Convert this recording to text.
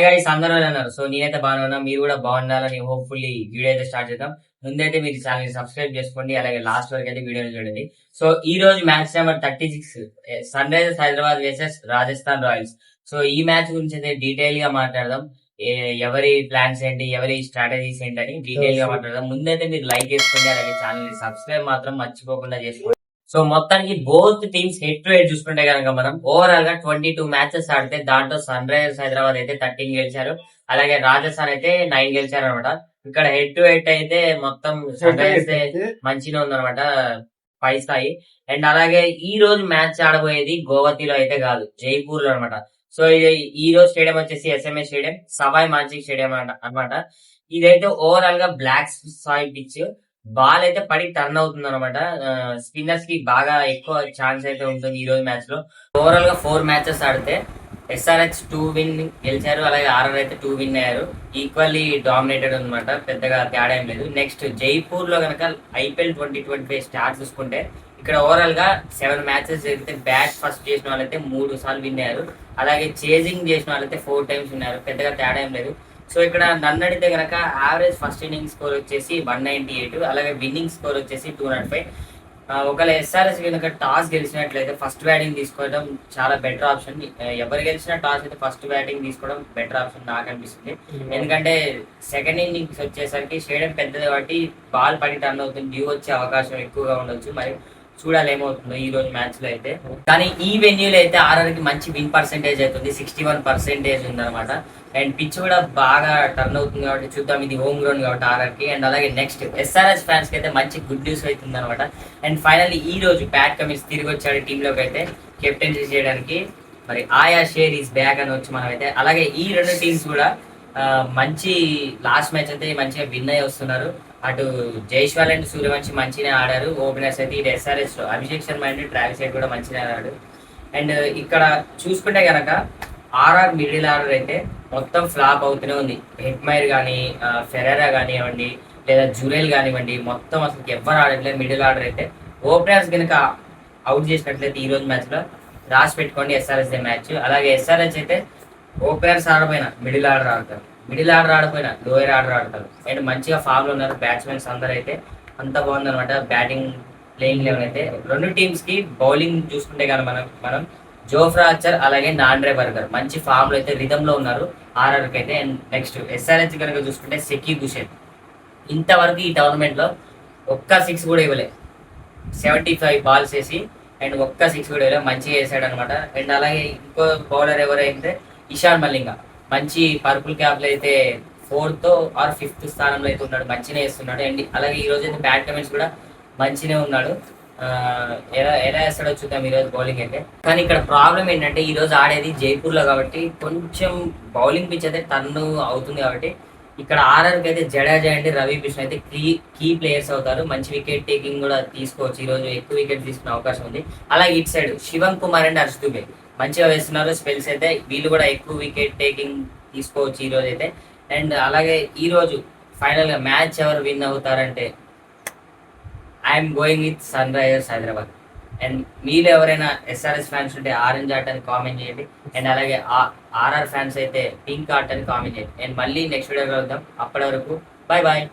Hi guys, అందరూ అన్నారు. So నేనైతే బాగున్నా, మీరు కూడా బాగుండాలని హోప్ఫుల్లీ వీడియో అయితే స్టార్ట్ చేద్దాం. ముందైతే మీరు ఛానల్ సబ్స్క్రైబ్ చేసుకోండి, అలాగే లాస్ట్ వరకు అయితే వీడియోని చూడండి. సో ఈ రోజు match number 36 sunrisers Hyderabad versus Rajasthan royals. So ఈ మ్యాచ్ గురించి అయితే డీటెయిల్ గా మాట్లాడదాం. ఎవరి ప్లాన్స్ ఏంటి, ఎవరి స్ట్రాటజీస్ ఏంటని డీటెయిల్ గా మాట్లాడదాం. ముందైతే మీరు లైక్ చేసుకోండి, అలాగే ఛానల్ సబ్స్క్రైబ్ మాత్రం మర్చిపోకుండా చేసుకోండి. సో మొత్తానికి both teams head to head చూసుకుంటే కనుక మనం ఓవరాల్ గా 22 మ్యాచెస్ ఆడితే దాంట్లో సన్ రైజర్స్ హైదరాబాద్ అయితే 13 గెలిచారు, అలాగే రాజస్థాన్ అయితే 9 గెలిచారు అనమాట. ఇక్కడ హెడ్ టు హెడ్ అయితే మొత్తం సన్ రైజర్స్ మంచిగా ఉందన్నమాట, పై స్థాయి. అండ్ అలాగే ఈ రోజు మ్యాచ్ ఆడబోయేది గోవతిలో అయితే కాదు, జైపూర్ లో అనమాట. సో ఇది ఈ రోజు స్టేడియం వచ్చేసి SMA stadium, Savoy Man Singh stadium అనమాట. ఇదైతే ఓవరాల్ గా బ్లాక్ సాయిల్ పిచ్, బాల్ అయితే పడి టర్న్ అవుతుంది అనమాట. స్పిన్నర్స్ కి బాగా ఎక్కువ ఛాన్స్ అయితే ఉంటుంది ఈ రోజు మ్యాచ్ లో. ఓవరాల్ గా 4 మ్యాచెస్ ఆడితే ఎస్ఆర్హెచ్ 2 విన్ గెలిచారు, అలాగే ఆర్ఆర్ అయితే 2 విన్ అయ్యారు. ఈక్వల్లీ డామినేటెడ్ అనమాట, పెద్దగా తేడా ఏం లేదు. నెక్స్ట్ జైపూర్ లో కనుక ఐపీఎల్ 2025 స్టార్ట్ చూసుకుంటే ఇక్కడ ఓవరాల్ గా 7 మ్యాచెస్ జరిగితే బ్యాట్ ఫస్ట్ చేసిన వాళ్ళైతే 3 సార్లు విన్ అయ్యారు, అలాగే చేజింగ్ చేసిన వాళ్ళైతే 4 టైమ్స్ విన్నారు. పెద్దగా తేడా ఏం లేదు. సో ఇక్కడ నన్ను అడిగితే కనుక యావరేజ్ ఫస్ట్ ఇన్నింగ్ స్కోర్ వచ్చేసి 198, అలాగే విన్నింగ్ స్కోర్ వచ్చేసి 205. ఒకవేళ ఎస్ఆర్ఎస్ కనుక టాస్ గెలిచినట్లయితే ఫస్ట్ బ్యాటింగ్ తీసుకోవడం చాలా బెటర్ ఆప్షన్. ఎవరు గెలిచిన టాస్ అయితే ఫస్ట్ బ్యాటింగ్ తీసుకోవడం బెటర్ ఆప్షన్ నాకు అనిపిస్తుంది. ఎందుకంటే సెకండ్ ఇన్నింగ్స్ వచ్చేసరికి స్టేడియం పెద్దది కాబట్టి బాల్ పడి టర్న్ అవుతుంది, డ్యూ వచ్చే అవకాశం ఎక్కువగా ఉండొచ్చు. మరి చూడాలి ఏమవుతుందో ఈ రోజు మ్యాచ్ లో అయితే. కానీ ఈ వెన్యూలో అయితే ఆర్ఆర్ కి మంచి విన్ పర్సెంటేజ్ అవుతుంది, 61% ఉందన్నమాట. అండ్ పిచ్ కూడా బాగా టర్న్ అవుతుంది కాబట్టి చూద్దాం. ఇది హోమ్ గ్రౌండ్ కాబట్టి ఆర్ఆర్ కి. అండ్ అలాగే నెక్స్ట్ ఎస్ఆర్ఎస్ ఫ్యాన్స్ కి అయితే మంచి గుడ్ న్యూస్ అవుతుంది అనమాట. అండ్ ఫైనల్లీ ఈ రోజు ప్యాట్ కమిన్స్ తిరిగి వచ్చాడు టీమ్ లోకి అయితే కెప్టెన్సీ చేయడానికి. మరి ఆయా షేర్ ఈస్ బ్యాక్ అని వచ్చి మనం అయితే. అలాగే ఈ రెండు టీమ్స్ కూడా మంచి లాస్ట్ మ్యాచ్ అయితే మంచిగా విన్ అయ్యి వస్తున్నారు. అటు జైస్వాల్ అండ్ సూర్యవంశి మంచిగా ఆడారు ఓపెనర్స్ అయితే. ఇటు SRH Abhishek Sharma and Travis Head కూడా మంచిగా ఆడాడు. అండ్ ఇక్కడ చూసుకుంటే కనుక ఆర్ఆర్ మిడిల్ ఆర్డర్ అయితే మొత్తం ఫ్లాప్ అవుతూనే ఉంది. హెట్మైర్ కానీ, ఫెరెరా కానివ్వండి, లేదా జురేల్ కానివ్వండి, మొత్తం అసలు ఎవరు ఆడట్లేదు మిడిల్ ఆర్డర్ అయితే. ఓపెనర్స్ కనుక అవుట్ చేసినట్లయితే ఈ రోజు మ్యాచ్ లో రాసి పెట్టుకోండి ఎస్ఆర్ఎస్ మ్యాచ్. అలాగే ఎస్ఆర్ఎస్ అయితే ఓపెనర్స్ ఆడపోయినా మిడిల్ ఆర్డర్ ఆడతారు, మిడిల్ ఆర్డర్ ఆడపోయినా లోయర్ ఆర్డర్ ఆడతారు. అండ్ మంచిగా ఫామ్ లో ఉన్నారు బ్యాట్స్మెన్స్ అందరూ అయితే. అంత బాగుంది అనమాట బ్యాటింగ్ ప్లేయింగ్ లెవెన్ అయితే. రెండు టీమ్స్ కి బౌలింగ్ చూసుకుంటే కానీ మనం జోఫ్రా ఆర్చర్ అలాగే నాండ్రే బర్గర్ మంచి ఫామ్ లో అయితే రిధమ్ లో ఉన్నారు ఆర్ఆర్ కి అయితే. అండ్ నెక్స్ట్ ఎస్ఆర్హెచ్ కనుక చూసుకుంటే సెకీ హుసేన్ ఇంతవరకు ఈ టోర్నమెంట్ లో ఒక్క 6 కూడా ఇవ్వలే, 75 బాల్స్ వేసి అండ్ ఒక్క 6 కూడా ఇవ్వలే, మంచిగా వేసాడు అనమాట. అండ్ అలాగే ఇంకో బౌలర్ ఎవరైతే ఇషాన్ మలింగా మంచి పర్పుల్ క్యాప్ లో అయితే 4th ఆర్ 5th స్థానంలో అయితే ఉన్నాడు, మంచిగా వేస్తున్నాడు. అండ్ అలాగే ఈ రోజు అయితే బ్యాట్ కమెంట్స్ కూడా మంచిగా ఉన్నాడు. ఎలా ఎలా వేస్తాడో చూద్దాం ఈ రోజు బౌలింగ్ అయితే. కానీ ఇక్కడ ప్రాబ్లం ఏంటంటే ఈ రోజు ఆడేది జైపూర్ లో కాబట్టి కొంచెం బౌలింగ్ పిచ్ అయితే టర్న్ అవుతుంది కాబట్టి ఇక్కడ ఆర్ఆర్కి అయితే జడేజా అండ్ రవి బిష్ణు అయితే కీ ప్లేయర్స్ అవుతారు. మంచి వికెట్ టేకింగ్ కూడా తీసుకోవచ్చు, ఈ రోజు ఎక్కువ వికెట్ తీసుకునే అవకాశం ఉంది. అలాగే ఇటు సైడ్ శివం కుమార్ అండ్ హర్ష్ దుబే మంచిగా వేస్తున్నారు స్పెల్స్ అయితే, వీళ్ళు కూడా ఎక్కువ వికెట్ టేకింగ్ తీసుకోవచ్చు ఈ రోజు అయితే. అండ్ అలాగే ఈ రోజు ఫైనల్ గా మ్యాచ్ ఎవరు విన్ అవుతారంటే I'm going with sunrisers Hyderabad. And మీరు ఎవరైనా ఎస్ఆర్ఎస్ ఫ్యాన్స్ ఉంటే ఆరెంజ్ ఆర్ట్ అని కామెంట్ చేయండి. అండ్ అలాగే ఆర్ఆర్ ఫ్యాన్స్ అయితే పింక్ ఆర్ట్ అని కామెంట్ చేయండి. అండ్ మళ్ళీ నెక్స్ట్ వీడియో కలుద్దాం. అప్పటి వరకు బాయ్ బాయ్.